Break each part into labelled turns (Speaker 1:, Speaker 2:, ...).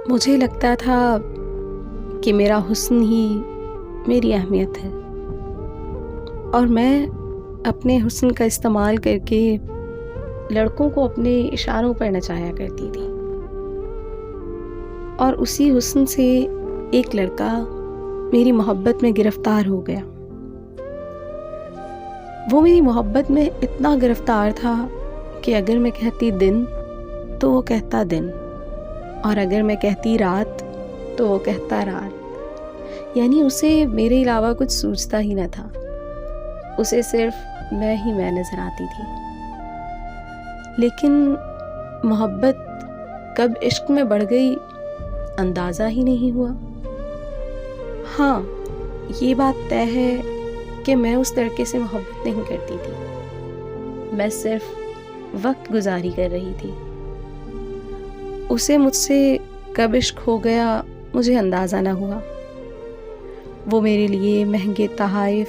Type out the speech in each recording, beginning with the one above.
Speaker 1: मुझे लगता था कि मेरा हुस्न ही मेरी अहमियत है और मैं अपने हुस्न का इस्तेमाल करके लड़कों को अपने इशारों पर नचाया करती थी। और उसी हुस्न से एक लड़का मेरी मोहब्बत में गिरफ्तार हो गया। वो मेरी मोहब्बत में इतना गिरफ्तार था कि अगर मैं कहती दिन तो वो कहता दिन, और अगर मैं कहती रात तो वो कहता रात। यानी उसे मेरे अलावा कुछ सूझता ही न था। उसे सिर्फ मैं ही मैं नज़र आती थी। लेकिन मोहब्बत कब इश्क में बढ़ गई अंदाज़ा ही नहीं हुआ। हाँ, ये बात तय है कि मैं उस लड़के से मोहब्बत नहीं करती थी। मैं सिर्फ वक्त गुजारी कर रही थी। उसे मुझसे कब इश्क हो गया मुझे अंदाज़ा न हुआ। वो मेरे लिए महंगे तोहफ़े,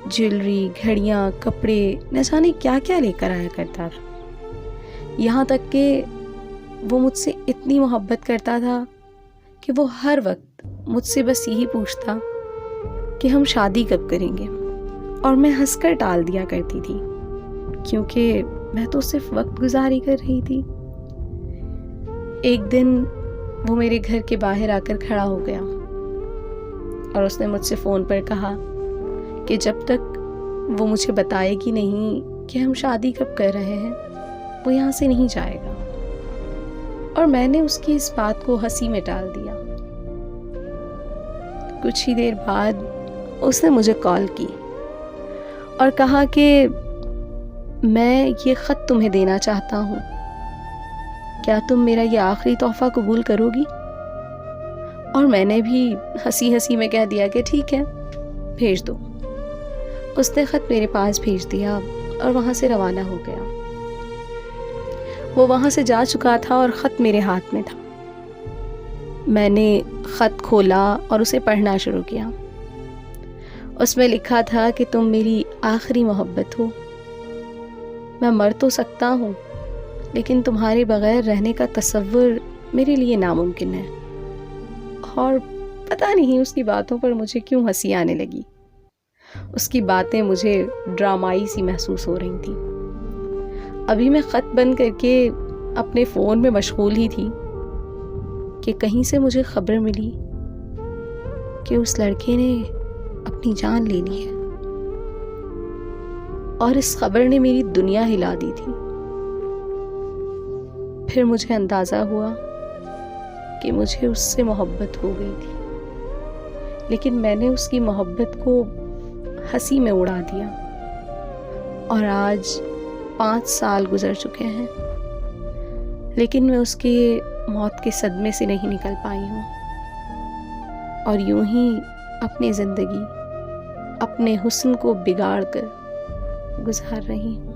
Speaker 1: ज्वेलरी, घड़ियाँ, कपड़े, न जाने क्या क्या लेकर आया करता था। यहाँ तक कि वो मुझसे इतनी मोहब्बत करता था कि वो हर वक्त मुझसे बस यही पूछता कि हम शादी कब करेंगे, और मैं हंसकर टाल दिया करती थी क्योंकि मैं तो सिर्फ वक्त गुजारी कर रही थी। एक दिन वो मेरे घर के बाहर आकर खड़ा हो गया और उसने मुझसे फ़ोन पर कहा कि जब तक वो मुझे बताएगी नहीं कि हम शादी कब कर रहे हैं, वो यहाँ से नहीं जाएगा। और मैंने उसकी इस बात को हंसी में टाल दिया। कुछ ही देर बाद उसने मुझे कॉल की और कहा कि मैं ये ख़त तुम्हें देना चाहता हूँ, क्या तुम मेरा ये आखिरी तोहफ़ा कबूल करोगी? और मैंने भी हंसी हंसी में कह दिया कि ठीक है, भेज दो। उसने ख़त मेरे पास भेज दिया और वहाँ से रवाना हो गया। वो वहाँ से जा चुका था और ख़त मेरे हाथ में था। मैंने ख़त खोला और उसे पढ़ना शुरू किया। उसमें लिखा था कि तुम मेरी आखिरी मोहब्बत हो। मैं मर तो सकता हूँ, लेकिन तुम्हारे बग़ैर रहने का तसव्वुर मेरे लिए नामुमकिन है। और पता नहीं उसकी बातों पर मुझे क्यों हंसी आने लगी। उसकी बातें मुझे ड्रामाई सी महसूस हो रही थी। अभी मैं ख़त बंद करके अपने फ़ोन में मशगूल ही थी कि कहीं से मुझे खबर मिली कि उस लड़के ने अपनी जान ले ली है। और इस खबर ने मेरी दुनिया हिला दी थी। फिर मुझे अंदाज़ा हुआ कि मुझे उससे मोहब्बत हो गई थी, लेकिन मैंने उसकी मोहब्बत को हंसी में उड़ा दिया। और आज 5 साल गुजर चुके हैं, लेकिन मैं उसके मौत के सदमे से नहीं निकल पाई हूँ। और यूं ही अपनी ज़िंदगी अपने हुस्न को बिगाड़ कर गुजार रही हूँ।